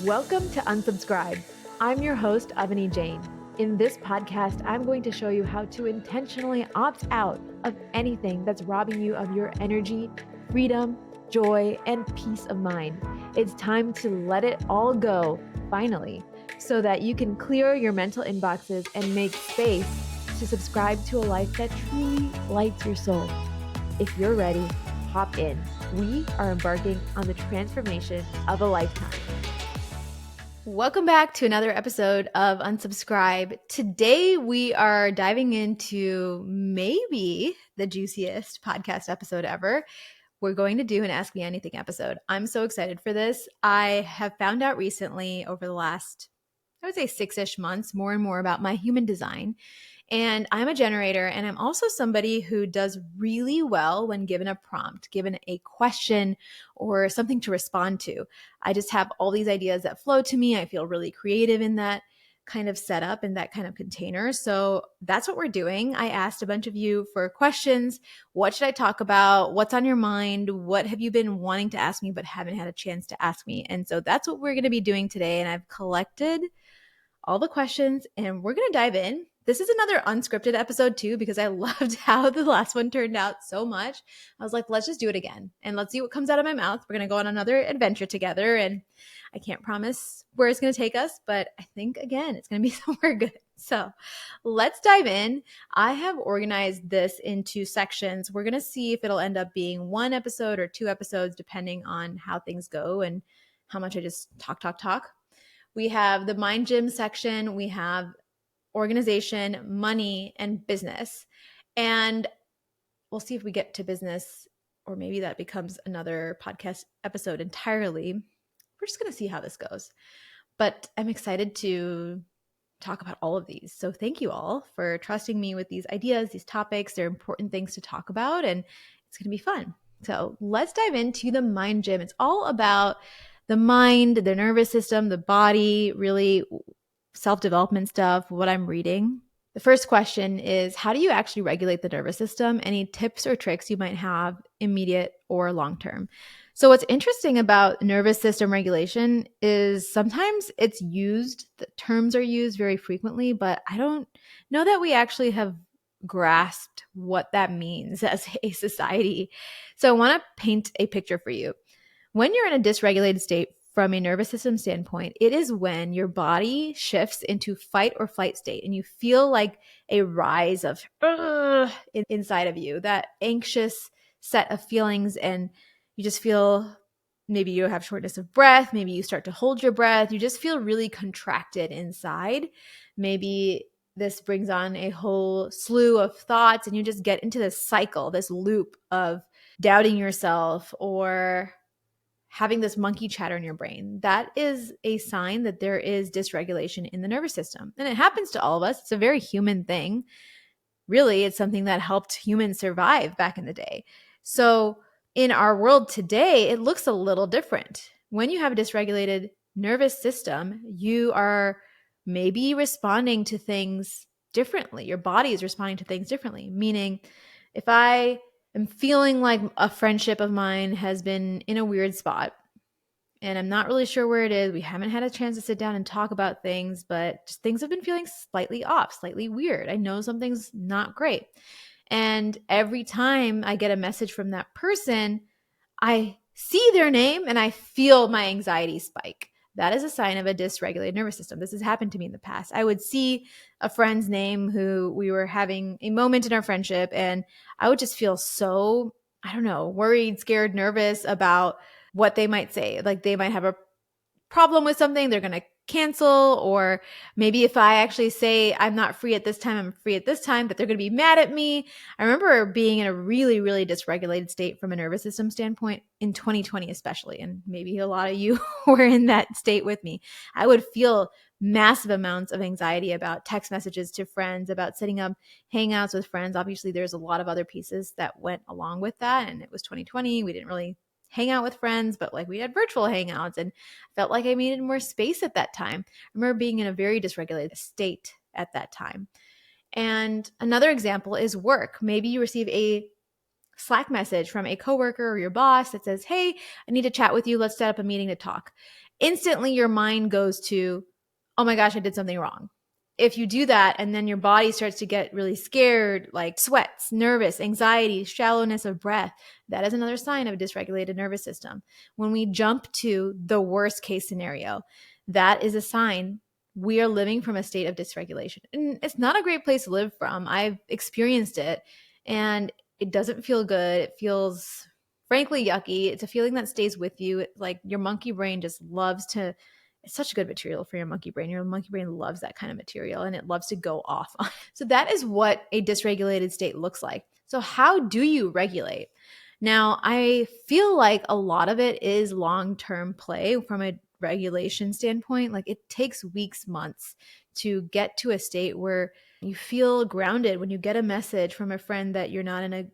Welcome to Unsubscribe. I'm your host, Avani Jain. In this podcast, I'm going to show you how to intentionally opt out of anything that's robbing you of your energy, freedom, joy, and peace of mind. It's time to let it all go, finally, so that you can clear your mental inboxes and make space to subscribe to a life that truly lights your soul. If you're ready, hop in. We are embarking on the transformation of a lifetime. Welcome back to another episode of Unsubscribe. Today we are diving into maybe the juiciest podcast episode ever. We're going to do an Ask Me Anything episode. I'm so excited for this. I have found out recently over the last, I would say 6-ish months, more and more about my human design. And I'm a generator, and I'm also somebody who does really well when given a prompt, given a question or something to respond to. I just have all these ideas that flow to me. I feel really creative in that kind of setup, in that kind of container. So that's what we're doing. I asked a bunch of you for questions. What should I talk about? What's on your mind? What have you been wanting to ask me but haven't had a chance to ask me? And so that's what we're going to be doing today. And I've collected all the questions and we're going to dive in. This is another unscripted episode too, because I loved how the last one turned out so much. I was like, let's just do it again and let's see what comes out of my mouth. We're going to go on another adventure together, and I can't promise where it's going to take us, but I think again, it's going to be somewhere good. So let's dive in. I have organized this into sections. We're going to see if it'll end up being one episode or 2 episodes, depending on how things go and how much I just talk. We have the mind gym section. We have organization, money, and business. And we'll see if we get to business, or maybe that becomes another podcast episode entirely. We're just going to see how this goes. But I'm excited to talk about all of these. So thank you all for trusting me with these ideas, these topics. They're important things to talk about, and it's going to be fun. So let's dive into the mind gym. It's all about the mind, the nervous system, the body, really self-development stuff, what I'm reading. The first question is, how do you actually regulate the nervous system? Any tips or tricks you might have, immediate or long-term? So what's interesting about nervous system regulation is sometimes it's used, the terms are used very frequently, but I don't know that we actually have grasped what that means as a society. So I want to paint a picture for you. When you're in a dysregulated state, from a nervous system standpoint, it is when your body shifts into fight or flight state and you feel like a rise of inside of you, that anxious set of feelings, and you just feel, maybe you have shortness of breath, maybe you start to hold your breath, you just feel really contracted inside. Maybe this brings on a whole slew of thoughts and you just get into this cycle, this loop of doubting yourself or having this monkey chatter in your brain. That is a sign that there is dysregulation in the nervous system. And it happens to all of us. It's a very human thing. Really, it's something that helped humans survive back in the day. So in our world today, it looks a little different. When you have a dysregulated nervous system, you are maybe responding to things differently. Your body is responding to things differently. Meaning, if I'm feeling like a friendship of mine has been in a weird spot and I'm not really sure where it is. We haven't had a chance to sit down and talk about things, but just things have been feeling slightly off, slightly weird. I know something's not great. And every time I get a message from that person, I see their name and I feel my anxiety spike. That is a sign of a dysregulated nervous system. This has happened to me in the past. I would see a friend's name who we were having a moment in our friendship, and I would just feel so, worried, scared, nervous about what they might say. Like they might have a problem with something, they're going to cancel, or maybe if I actually say I'm not free at this time, I'm free at this time, that they're going to be mad at me. I remember being in a really, really dysregulated state from a nervous system standpoint in 2020 especially, and maybe a lot of you were in that state with me. I would feel massive amounts of anxiety about text messages to friends, about setting up hangouts with friends. Obviously, there's a lot of other pieces that went along with that, and it was 2020. We didn't really hang out with friends, but like we had virtual hangouts, and felt like I needed more space at that time. I remember being in a very dysregulated state at that time. And another example is work. Maybe you receive a Slack message from a coworker or your boss that says, hey, I need to chat with you. Let's set up a meeting to talk. instantly your mind goes to, oh my gosh, I did something wrong. If you do that and then your body starts to get really scared, like sweats, nervous, anxiety, shallowness of breath, that is another sign of a dysregulated nervous system. When we jump to the worst case scenario, that is a sign we are living from a state of dysregulation. And it's not a great place to live from. I've experienced it and it doesn't feel good. It feels frankly yucky. It's a feeling that stays with you. Like your monkey brain just loves to, it's such good material for your monkey brain. Your monkey brain loves that kind of material and it loves to go off. So that is what a dysregulated state looks like. So how do you regulate? Now, I feel like a lot of it is long-term play from a regulation standpoint. Like it takes weeks, months to get to a state where you feel grounded when you get a message from a friend that you're not in a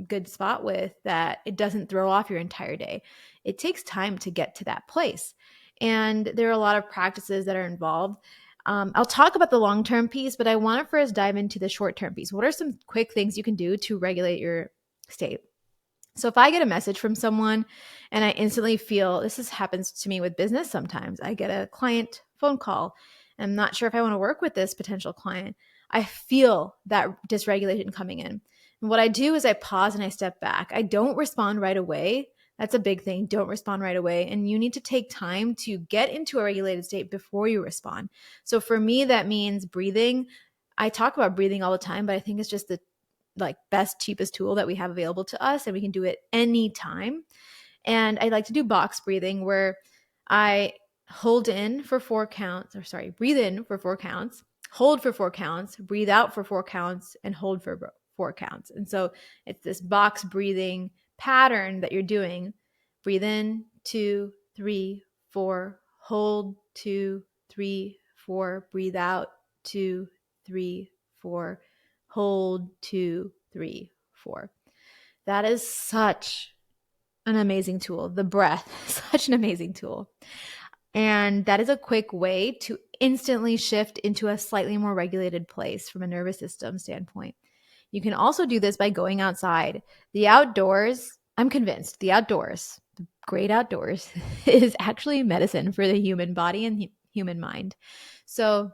good spot with, that it doesn't throw off your entire day. It takes time to get to that place. And there are a lot of practices that are involved. I'll talk about the long-term piece, but I want to first dive into the short-term piece. What are some quick things you can do to regulate your state? So if I get a message from someone and I instantly feel, happens to me with business sometimes. I get a client phone call and I'm not sure if I want to work with this potential client. I feel that dysregulation coming in. And what I do is I pause and I step back. I don't respond right away. That's a big thing. Don't respond right away. And you need to take time to get into a regulated state before you respond. So for me, that means breathing. I talk about breathing all the time, but I think it's just the best, cheapest tool that we have available to us, and we can do it anytime. And I like to do box breathing where I breathe in for 4 counts, hold for 4 counts, breathe out for 4 counts, and hold for 4 counts. And so it's this box breathing pattern that you're doing. Breathe in, 2, 3, 4, hold, 2, 3, 4, breathe out, 2, 3, 4, hold, 2, 3, 4. That is such an amazing tool. The breath, such an amazing tool. And that is a quick way to instantly shift into a slightly more regulated place from a nervous system standpoint. You can also do this by going outside. The outdoors, I'm convinced, the great outdoors, is actually medicine for the human body and human mind. So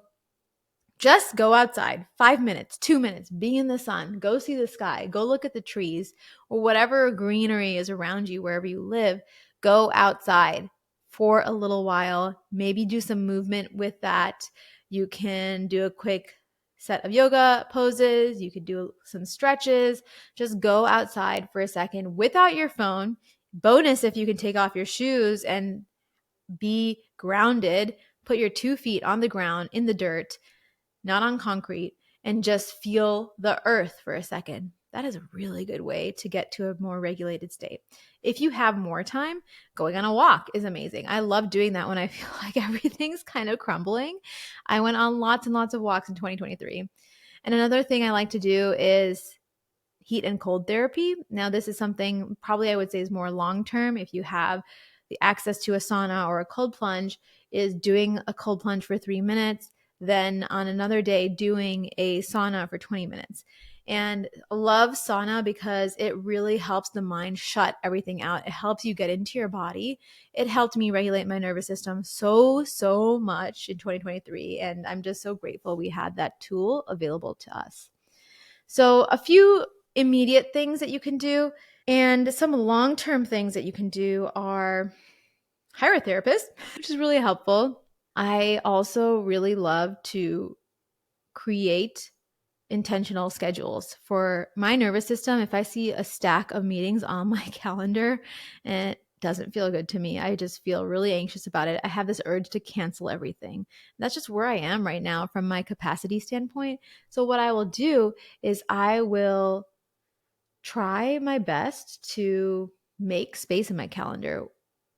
just go outside, 5 minutes, 2 minutes, be in the sun, go see the sky, go look at the trees or whatever greenery is around you, wherever you live. Go outside for a little while, maybe do some movement with that. You can do a quick set of yoga poses. You could do some stretches. Just go outside for a second without your phone. Bonus if you can take off your shoes and be grounded. Put your 2 feet on the ground in the dirt, not on concrete, and just feel the earth for a second. That is a really good way to get to a more regulated state. If you have more time, going on a walk is amazing. I love doing that when I feel like everything's kind of crumbling. I went on lots and lots of walks in 2023. And another thing I like to do is heat and cold therapy. Now, this is something probably I would say is more long-term. If you have the access to a sauna or a cold plunge, is doing a cold plunge for 3 minutes, then on another day doing a sauna for 20 minutes. And I love sauna because it really helps the mind shut everything out. It helps you get into your body. It helped me regulate my nervous system so much in 2023. And I'm just so grateful we had that tool available to us. So a few immediate things that you can do and some long-term things that you can do are hire a therapist, which is really helpful. I also really love to create intentional schedules for my nervous system. If I see a stack of meetings on my calendar and it doesn't feel good to me, I just feel really anxious about it. I have this urge to cancel everything. That's just where I am right now from my capacity standpoint. So what I will do is I will try my best to make space in my calendar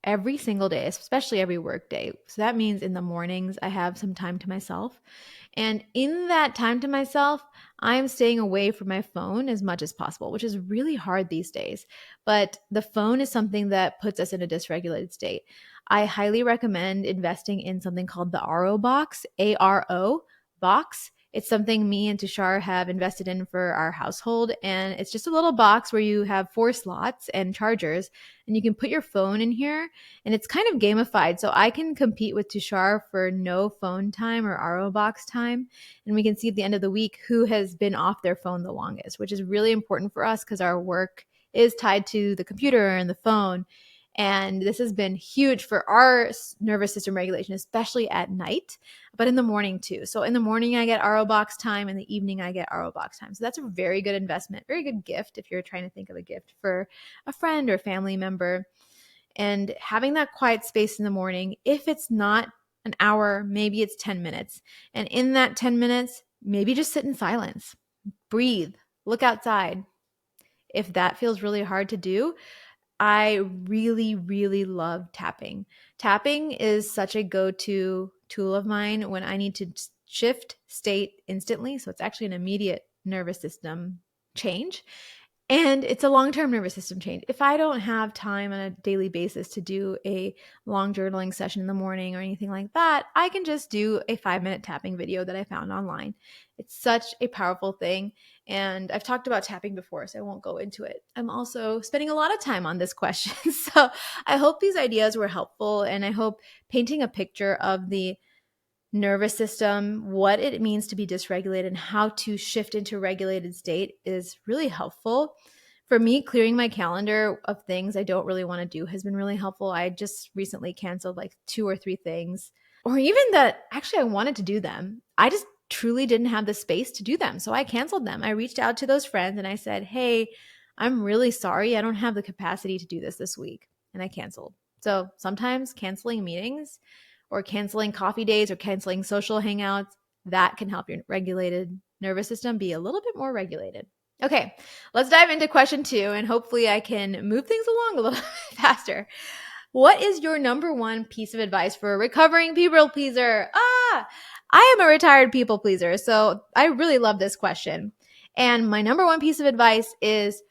every single day, especially every work day. So that means in the mornings, I have some time to myself. And in that time to myself, I'm staying away from my phone as much as possible, which is really hard these days. But the phone is something that puts us in a dysregulated state. I highly recommend investing in something called the RO box, ARO box. It's something me and Tushar have invested in for our household. And it's just a little box where you have 4 slots and chargers, and you can put your phone in here, and it's kind of gamified. So I can compete with Tushar for no phone time or RO box time. And we can see at the end of the week who has been off their phone the longest, which is really important for us because our work is tied to the computer and the phone. And this has been huge for our nervous system regulation, especially at night, but in the morning too. So in the morning, I get RO box time. In the evening, I get RO box time. So that's a very good investment, very good gift if you're trying to think of a gift for a friend or family member. And having that quiet space in the morning, if it's not an hour, maybe it's 10 minutes. And in that 10 minutes, maybe just sit in silence, breathe, look outside. If that feels really hard to do, I really, really love tapping. Tapping is such a go-to tool of mine when I need to shift state instantly. So it's actually an immediate nervous system change. And it's a long-term nervous system change. If I don't have time on a daily basis to do a long journaling session in the morning or anything like that, I can just do a 5-minute tapping video that I found online. It's such a powerful thing. And I've talked about tapping before, so I won't go into it. I'm also spending a lot of time on this question. So I hope these ideas were helpful, and I hope painting a picture of the nervous system, what it means to be dysregulated, and how to shift into regulated state is really helpful. For me, clearing my calendar of things I don't really want to do has been really helpful. I just recently canceled like 2 or 3 things, or even that actually I wanted to do them. I just truly didn't have the space to do them. So I canceled them. I reached out to those friends and I said, hey, I'm really sorry. I don't have the capacity to do this week. And I canceled. So sometimes canceling meetings or canceling coffee days or canceling social hangouts, that can help your regulated nervous system be a little bit more regulated. Okay, let's dive into question 2, and hopefully I can move things along a little bit faster. What is your number one piece of advice for a recovering people pleaser? I am a retired people pleaser, so I really love this question. And my number one piece of advice is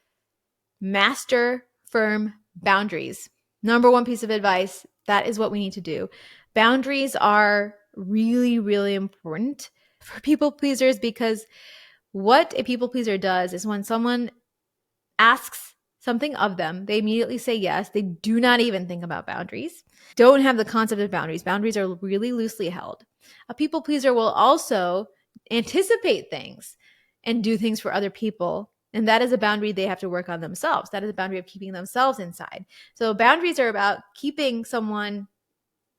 master firm boundaries. Number one piece of advice, that is what we need to do. Boundaries are really, really important for people pleasers, because what a people pleaser does is when someone asks something of them, they immediately say yes. They do not even think about boundaries, don't have the concept of boundaries. Boundaries are really loosely held. A people pleaser will also anticipate things and do things for other people. And that is a boundary they have to work on themselves. That is a boundary of keeping themselves inside. So boundaries are about keeping someone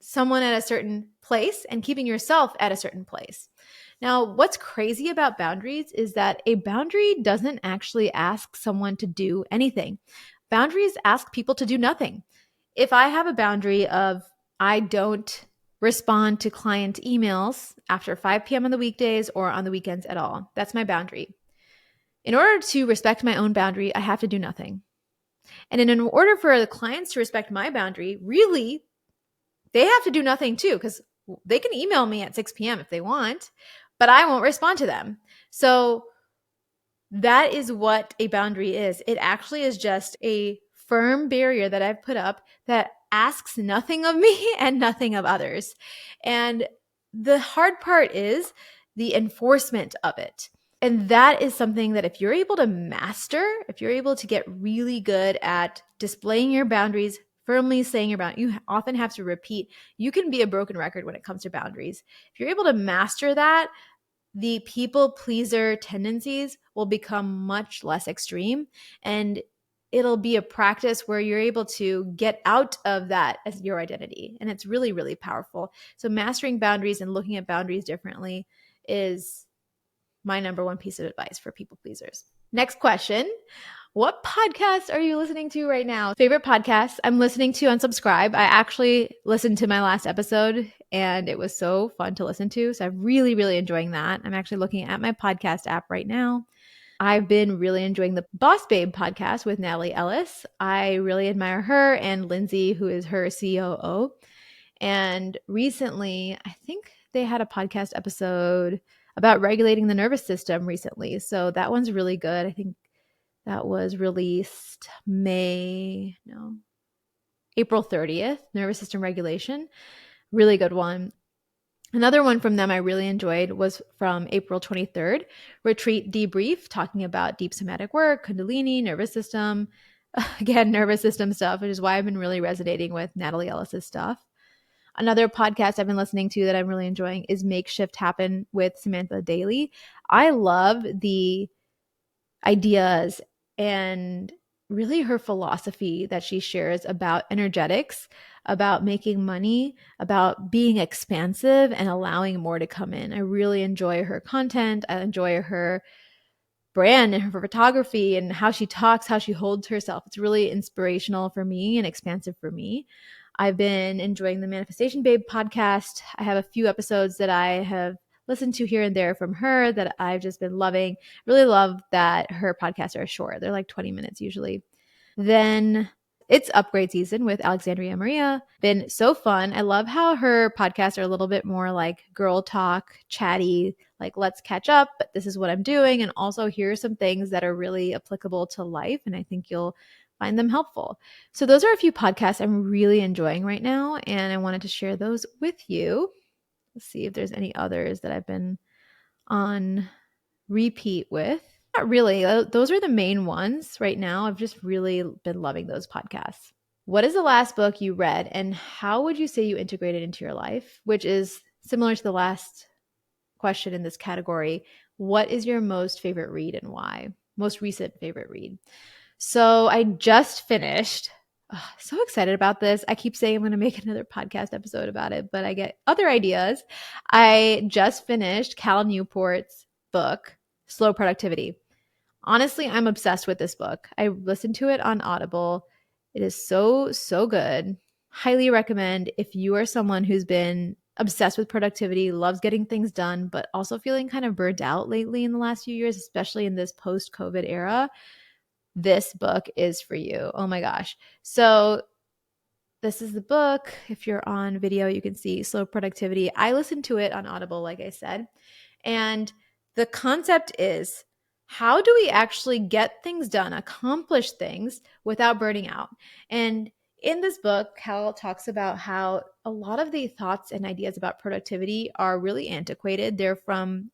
at a certain place and keeping yourself at a certain place. Now, what's crazy about boundaries is that a boundary doesn't actually ask someone to do anything. Boundaries ask people to do nothing. If I have a boundary of I don't respond to client emails after 5 p.m. on the weekdays or on the weekends at all, that's my boundary. In order to respect my own boundary, I have to do nothing. And in order for the clients to respect my boundary, really, they have to do nothing too, because they can email me at 6 p.m. if they want, but I won't respond to them. So that is what a boundary is. It actually is just a firm barrier that I've put up that asks nothing of me and nothing of others. And the hard part is the enforcement of it. And that is something that if you're able to master, if you're able to get really good at displaying your boundaries, firmly saying your boundaries, you often have to repeat. You can be a broken record when it comes to boundaries. If you're able to master that, the people pleaser tendencies will become much less extreme, and it'll be a practice where you're able to get out of that as your identity. And it's really, really powerful. So mastering boundaries and looking at boundaries differently is my number one piece of advice for people pleasers. Next question. What podcast are you listening to right now? Favorite podcast I'm listening to on Subscribe. I actually listened to my last episode and it was so fun to listen to. So I'm really, really enjoying that. I'm actually looking at my podcast app right now. I've been really enjoying the Boss Babe podcast with Natalie Ellis. I really admire her and Lindsay, who is her COO. And recently, I think they had a podcast episode about regulating the nervous system recently. So that one's really good. I think that was released April 30th, nervous system regulation. Really good one. Another one from them I really enjoyed was from April 23rd, Retreat Debrief, talking about deep somatic work, Kundalini, nervous system. Again, nervous system stuff, which is why I've been really resonating with Natalie Ellis's stuff. Another podcast I've been listening to that I'm really enjoying is Make Shift Happen with Samantha Daly. I love the ideas and really her philosophy that she shares about energetics, about making money, about being expansive and allowing more to come in. I really enjoy her content. I enjoy her brand and her photography and how she talks, how she holds herself. It's really inspirational for me and expansive for me. I've been enjoying the Manifestation Babe podcast. I have a few episodes that I have listened to here and there from her that I've just been loving. Really love that her podcasts are short. They're like 20 minutes usually. Then it's upgrade season with Alexandria Maria. Been so fun. I love how her podcasts are a little bit more like girl talk, chatty, like let's catch up, but this is what I'm doing. And also here are some things that are really applicable to life. And I think you'll find them helpful. So those are a few podcasts I'm really enjoying right now. And I wanted to share those with you. Let's see if there's any others that I've been on repeat with. Not really. Those are the main ones right now. I've just really been loving those podcasts. What is the last book you read and how would you say you integrated into your life? Which is similar to the last question in this category. What is your most favorite read and why? Most recent favorite read. So I just finished. So excited about this. I keep saying I'm going to make another podcast episode about it, but I get other ideas. I just finished Cal Newport's book, Slow Productivity. Honestly, I'm obsessed with this book. I listened to it on Audible. It is so, so good. Highly recommend if you are someone who's been obsessed with productivity, loves getting things done, but also feeling kind of burnt out lately in the last few years, especially in this post-COVID era. This book is for you. Oh my gosh. So this is the book. If you're on video, you can see Slow Productivity. I listened to it on Audible, like I said. And the concept is, how do we actually get things done, accomplish things without burning out? And in this book, Cal talks about how a lot of the thoughts and ideas about productivity are really antiquated. They're from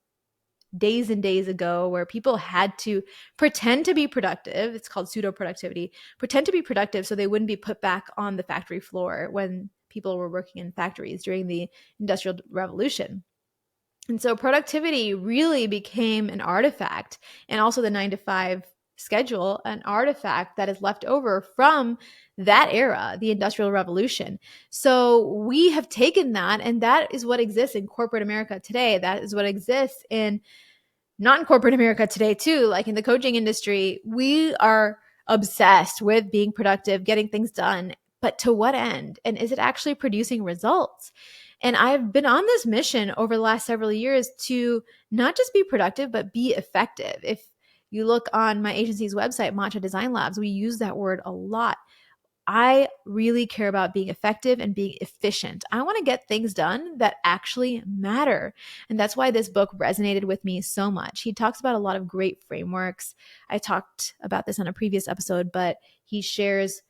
days and days ago where people had to pretend to be productive. It's called pseudo productivity. Pretend to be productive so they wouldn't be put back on the factory floor when people were working in factories during the Industrial Revolution. And so productivity really became an artifact, and also the 9 to 5 schedule, an artifact that is left over from that era, the Industrial Revolution. So we have taken that, and that is what exists in corporate America today. That is what exists in non-corporate America today too. Like in the coaching industry, we are obsessed with being productive, getting things done, but to what end? And is it actually producing results? And I've been on this mission over the last several years to not just be productive, but be effective. If you look on my agency's website, Matcha Design Labs, we use that word a lot. I really care about being effective and being efficient. I want to get things done that actually matter. And that's why this book resonated with me so much. He talks about a lot of great frameworks. I talked about this on a previous episode, but he shares,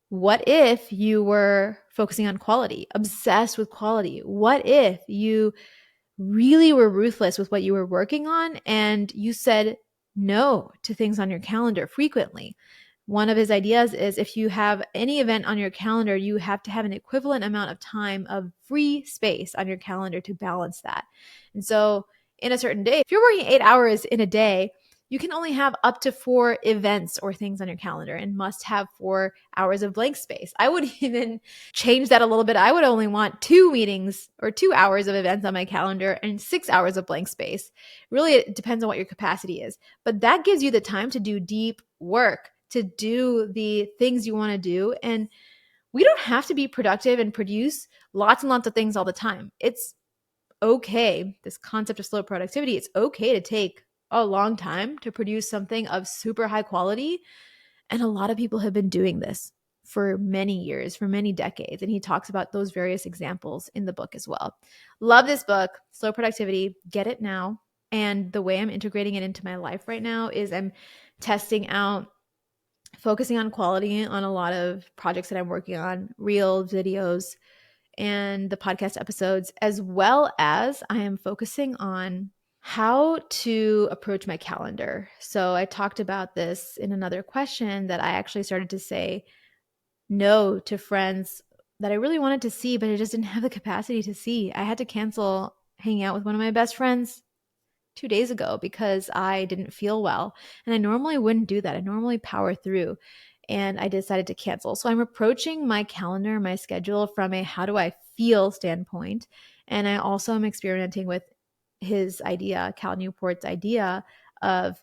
what if you were focusing on quality, obsessed with quality? What if you really were ruthless with what you were working on and you said no to things on your calendar frequently? One of his ideas is, if you have any event on your calendar, you have to have an equivalent amount of time of free space on your calendar to balance that. And so in a certain day, if you're working 8 hours in a day, you can only have up to 4 events or things on your calendar and must have 4 hours of blank space. I would even change that a little bit. I would only want 2 meetings or 2 hours of events on my calendar and 6 hours of blank space. Really, it depends on what your capacity is. But that gives you the time to do deep work, to do the things you want to do. And we don't have to be productive and produce lots and lots of things all the time. It's okay. This concept of slow productivity, it's okay to take a long time to produce something of super high quality. And a lot of people have been doing this for many years, for many decades. And he talks about those various examples in the book as well. Love this book, Slow Productivity. Get it now. And the way I'm integrating it into my life right now is I'm testing out, focusing on quality on a lot of projects that I'm working on, reels, videos, and the podcast episodes, as well as I am focusing on how to approach my calendar. So I talked about this in another question, that I actually started to say no to friends that I really wanted to see, but I just didn't have the capacity to see. I had to cancel hanging out with one of my best friends 2 days ago because I didn't feel well. And I normally wouldn't do that. I normally power through. And I decided to cancel. So I'm approaching my calendar, my schedule from a how do I feel standpoint. And I also am experimenting with his idea, Cal Newport's idea of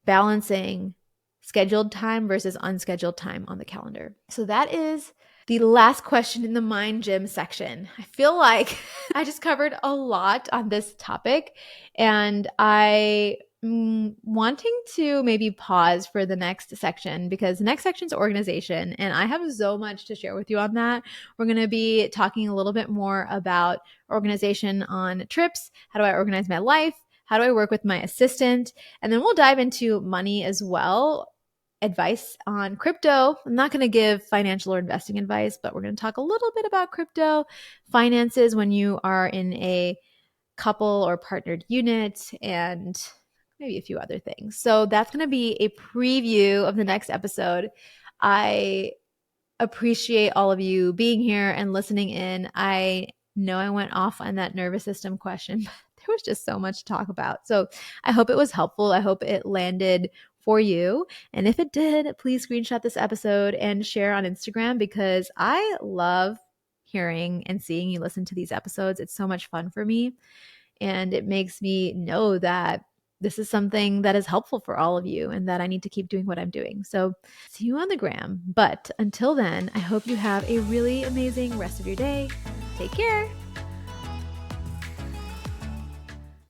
balancing scheduled time versus unscheduled time on the calendar. So that is the last question in the mind gym section. I feel like I just covered a lot on this topic, and I wanting to maybe pause for the next section, because the next section is organization, and I have so much to share with you on that. We're going to be talking a little bit more about organization on trips. How do I organize my life? How do I work with my assistant? And then we'll dive into money as well, advice on crypto. I'm not going to give financial or investing advice, but we're going to talk a little bit about crypto, finances when you are in a couple or partnered unit, and maybe a few other things. So that's going to be a preview of the next episode. I appreciate all of you being here and listening in. I know I went off on that nervous system question, but there was just so much to talk about. So I hope it was helpful. I hope it landed for you. And if it did, please screenshot this episode and share on Instagram, because I love hearing and seeing you listen to these episodes. It's so much fun for me. And it makes me know that this is something that is helpful for all of you and that I need to keep doing what I'm doing. So see you on the gram. But until then, I hope you have a really amazing rest of your day. Take care.